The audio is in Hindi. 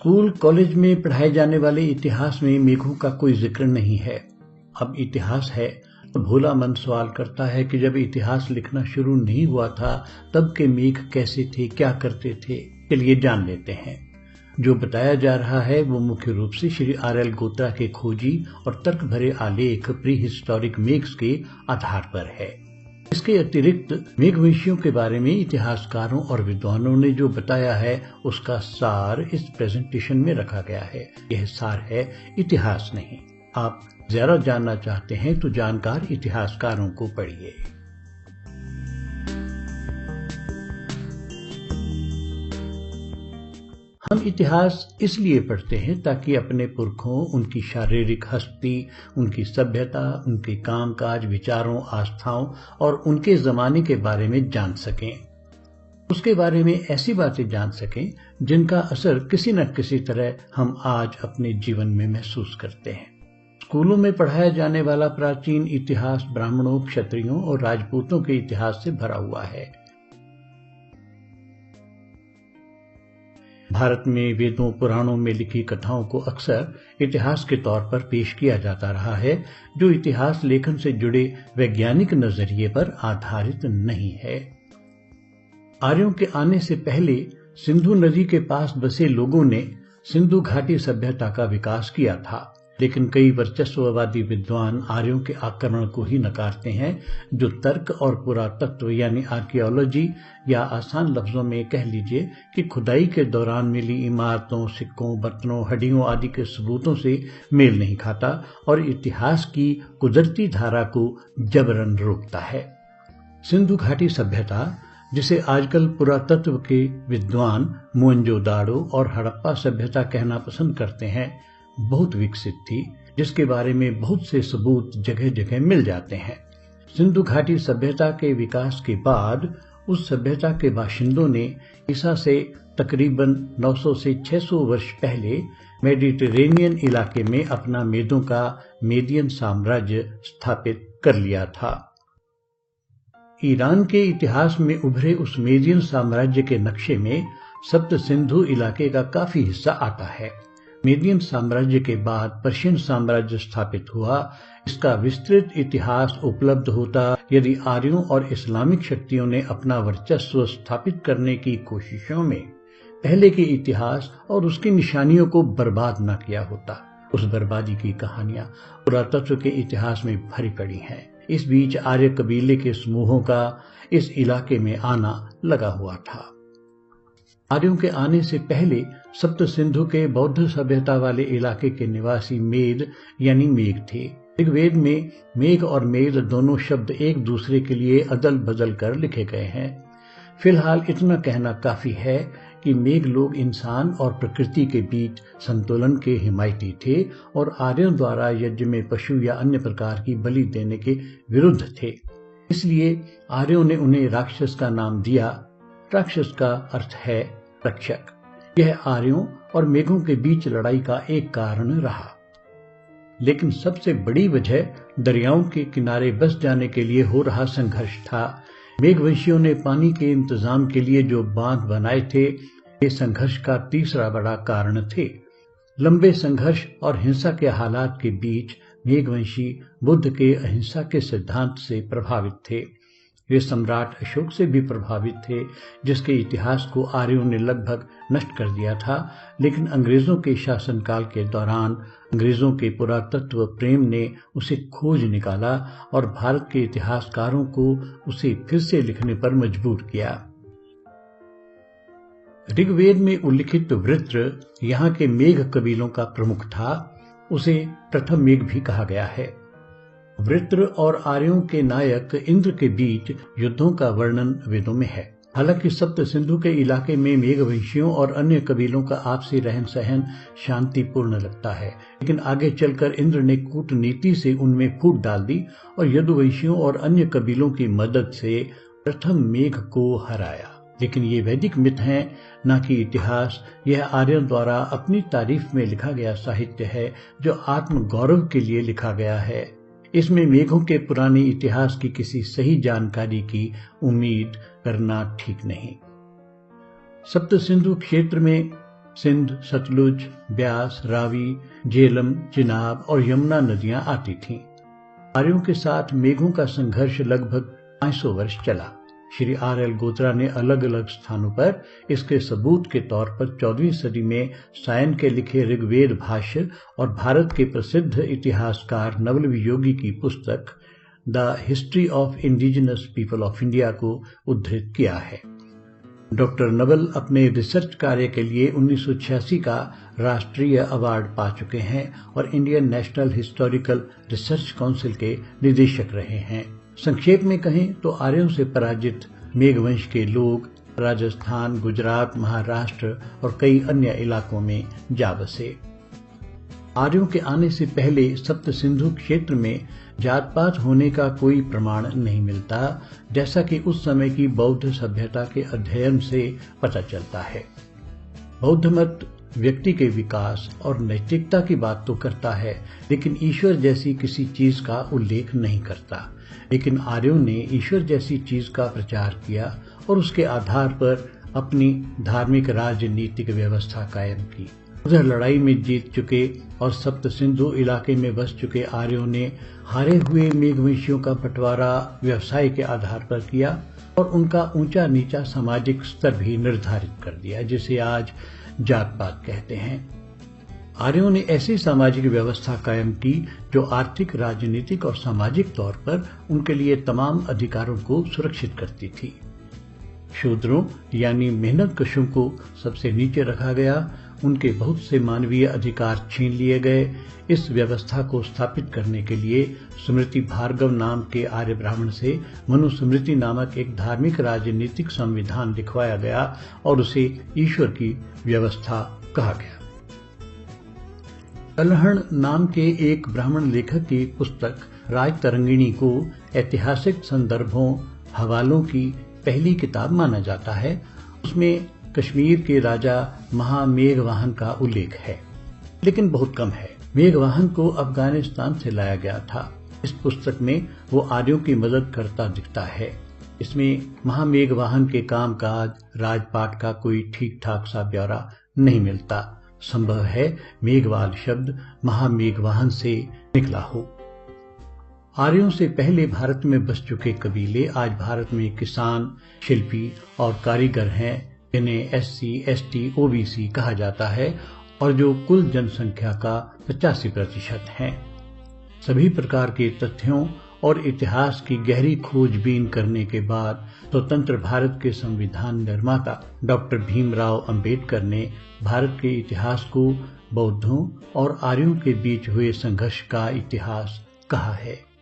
स्कूल कॉलेज में पढ़ाए जाने वाले इतिहास में मेघों का कोई जिक्र नहीं है। अब इतिहास है तो भोला मन सवाल करता है कि जब इतिहास लिखना शुरू नहीं हुआ था तब के मेघ कैसे थे, क्या करते थे। चलिए जान लेते हैं। जो बताया जा रहा है वो मुख्य रूप से श्री R.L. गोत्रा के खोजी और तर्क भरे आलेख प्री हिस्टोरिक मेघ्स के आधार पर है। इसके अतिरिक्त मेघवंशियों के बारे में इतिहासकारों और विद्वानों ने जो बताया है उसका सार इस प्रेजेंटेशन में रखा गया है। यह सार है, इतिहास नहीं। आप ज्यादा जानना चाहते हैं तो जानकार इतिहासकारों को पढ़िए। हम इतिहास इसलिए पढ़ते हैं ताकि अपने पुरखों, उनकी शारीरिक हस्ती, उनकी सभ्यता, उनके कामकाज, विचारों, आस्थाओं और उनके जमाने के बारे में जान सकें। उसके बारे में ऐसी बातें जान सकें जिनका असर किसी न किसी तरह हम आज अपने जीवन में महसूस करते हैं। स्कूलों में पढ़ाया जाने वाला प्राचीन इतिहास ब्राह्मणों, क्षत्रियों और राजपूतों के इतिहास से भरा हुआ है। भारत में वेदों पुराणों में लिखी कथाओं को अक्सर इतिहास के तौर पर पेश किया जाता रहा है, जो इतिहास लेखन से जुड़े वैज्ञानिक नजरिए पर आधारित नहीं है। आर्यों के आने से पहले सिंधु नदी के पास बसे लोगों ने सिंधु घाटी सभ्यता का विकास किया था, लेकिन कई वर्चस्ववादी विद्वान आर्यों के आक्रमण को ही नकारते हैं, जो तर्क और पुरातत्व यानी आर्कियोलॉजी या आसान लफ्जों में कह लीजिए कि खुदाई के दौरान मिली इमारतों, सिक्कों, बर्तनों, हड्डियों आदि के सबूतों से मेल नहीं खाता और इतिहास की कुदरती धारा को जबरन रोकता है। सिंधु घाटी सभ्यता, जिसे आजकल पुरातत्व के विद्वान मोहनजोदाड़ो और हड़प्पा सभ्यता कहना पसंद करते हैं, बहुत विकसित थी, जिसके बारे में बहुत से सबूत जगह जगह मिल जाते हैं। सिंधु घाटी सभ्यता के विकास के बाद उस सभ्यता के बाशिंदों ने ईसा से तकरीबन 900 से 600 वर्ष पहले मेडिटेरेनियन इलाके में अपना मेदों का मेदियन साम्राज्य स्थापित कर लिया था। ईरान के इतिहास में उभरे उस मेदियन साम्राज्य के नक्शे में सप्त सिंधु इलाके का काफी हिस्सा आता है। मेदियन साम्राज्य के बाद पर्शियन साम्राज्य स्थापित हुआ। इसका विस्तृत इतिहास उपलब्ध होता यदि आर्यों और इस्लामिक शक्तियों ने अपना वर्चस्व स्थापित करने की कोशिशों में पहले के इतिहास और उसकी निशानियों को बर्बाद न किया होता। उस बर्बादी की कहानियां पुरातत्व के इतिहास में भरी पड़ी हैं। इस बीच आर्य कबीले के समूहों का इस इलाके में आना लगा हुआ था। आर्यों के आने से पहले सप्त सिंधु के बौद्ध सभ्यता वाले इलाके के निवासी मेद यानी मेघ थे। ऋग्वेद में मेघ और मेद दोनों शब्द एक दूसरे के लिए अदल बदल कर लिखे गए हैं। फिलहाल इतना कहना काफी है कि मेघ लोग इंसान और प्रकृति के बीच संतुलन के हिमायती थे और आर्यों द्वारा यज्ञ में पशु या अन्य प्रकार की बलि देने के विरुद्ध थे। इसलिए आर्यों ने उन्हें राक्षस का नाम दिया। राक्षस का अर्थ है रक्षक। यह आर्यों और मेघों के बीच लड़ाई का एक कारण रहा, लेकिन सबसे बड़ी वजह दरियाओं के किनारे बस जाने के लिए हो रहा संघर्ष था। मेघवंशियों ने पानी के इंतजाम के लिए जो बांध बनाए थे, ये संघर्ष का तीसरा बड़ा कारण थे। लंबे संघर्ष और हिंसा के हालात के बीच मेघवंशी बुद्ध के अहिंसा के सिद्धांत से प्रभावित थे। वे सम्राट अशोक से भी प्रभावित थे, जिसके इतिहास को आर्यों ने लगभग नष्ट कर दिया था, लेकिन अंग्रेजों के शासनकाल के दौरान अंग्रेजों के पुरातत्व प्रेम ने उसे खोज निकाला और भारत के इतिहासकारों को उसे फिर से लिखने पर मजबूर किया। ऋग्वेद में उल्लिखित वृत्र यहाँ के मेघ कबीलों का प्रमुख था। उसे प्रथम मेघ भी कहा गया है। वृत्र और आर्यों के नायक इंद्र के बीच युद्धों का वर्णन वेदों में है। हालांकि सप्त सिंधु के इलाके में मेघवंशियों और अन्य कबीलों का आपसी रहन सहन शांतिपूर्ण लगता है, लेकिन आगे चलकर इंद्र ने कूटनीति से उनमें फूट डाल दी और यदुवंशियों और अन्य कबीलों की मदद से प्रथम मेघ को हराया। लेकिन ये वैदिक मिथ हैं, न कि इतिहास। यह आर्यों द्वारा अपनी तारीफ में लिखा गया साहित्य है, जो आत्म गौरव के लिए लिखा गया है। इसमें मेघों के पुराने इतिहास की किसी सही जानकारी की उम्मीद करना ठीक नहीं। सप्त सिंधु क्षेत्र में सिंध, सतलुज, ब्यास, रावी, झेलम, चिनाब और यमुना नदियां आती थीं। आर्यों के साथ मेघों का संघर्ष लगभग 500 वर्ष चला। श्री R.L. गोत्रा ने अलग अलग स्थानों पर इसके सबूत के तौर पर 14वीं सदी में सायन के लिखे ऋग्वेद भाष्य और भारत के प्रसिद्ध इतिहासकार नवल वियोगी की पुस्तक the history of indigenous people of India को उद्धृत किया है। डॉक्टर नवल अपने रिसर्च कार्य के लिए 1986 का राष्ट्रीय अवार्ड पा चुके हैं और Indian national historical research council के निदेशक रहे हैं। संक्षेप में कहें तो आर्यों से पराजित मेघवंश के लोग राजस्थान, गुजरात, महाराष्ट्र और कई अन्य इलाकों में जा बसे। आर्यों के आने से पहले सप्त सिंधु क्षेत्र में जात पात होने का कोई प्रमाण नहीं मिलता, जैसा कि उस समय की बौद्ध सभ्यता के अध्ययन से पता चलता है। बौद्ध मत व्यक्ति के विकास और नैतिकता की बात तो करता है, लेकिन ईश्वर जैसी किसी चीज का उल्लेख नहीं करता। लेकिन आर्यों ने ईश्वर जैसी चीज का प्रचार किया और उसके आधार पर अपनी धार्मिक राजनीतिक व्यवस्था कायम की। उधर लड़ाई में जीत चुके और सप्त सिंधु इलाके में बस चुके आर्यों ने हारे हुए मेघवंशियों का बंटवारा व्यवसाय के आधार पर किया और उनका ऊंचा नीचा सामाजिक स्तर भी निर्धारित कर दिया, जिसे आज जात पात कहते हैं। आर्यों ने ऐसी सामाजिक व्यवस्था कायम की जो आर्थिक, राजनीतिक और सामाजिक तौर पर उनके लिए तमाम अधिकारों को सुरक्षित करती थी। शूद्रों यानी मेहनत कशों को सबसे नीचे रखा गया, उनके बहुत से मानवीय अधिकार छीन लिए गए। इस व्यवस्था को स्थापित करने के लिए स्मृति भार्गव नाम के आर्य ब्राह्मण से मनुस्मृति नामक एक धार्मिक राजनीतिक संविधान लिखवाया गया और उसे ईश्वर की व्यवस्था कहा गया। कलहण नाम के एक ब्राह्मण लेखक की पुस्तक राजतरंगिणी को ऐतिहासिक संदर्भों, हवालों की पहली किताब माना जाता है। उसमें कश्मीर के राजा महामेघवाहन का उल्लेख है, लेकिन बहुत कम है। मेघवाहन को अफगानिस्तान से लाया गया था। इस पुस्तक में वो आर्यों की मदद करता दिखता है। इसमें महामेघवाहन के कामकाज, राजपाट का कोई ठीक ठाक सा ब्यौरा नहीं मिलता। संभव है मेघवाल शब्द महामेघवाहन से निकला हो। आर्यों से पहले भारत में बस चुके कबीले आज भारत में किसान, शिल्पी और कारीगर हैं, जिन्हें SC, ST, OBC कहा जाता है और जो कुल जनसंख्या का 85% हैं। सभी प्रकार के तथ्यों और इतिहास की गहरी खोजबीन करने के बाद स्वतंत्र भारत के संविधान निर्माता डॉक्टर भीमराव अंबेडकर ने भारत के इतिहास को बौद्धों और आर्यों के बीच हुए संघर्ष का इतिहास कहा है।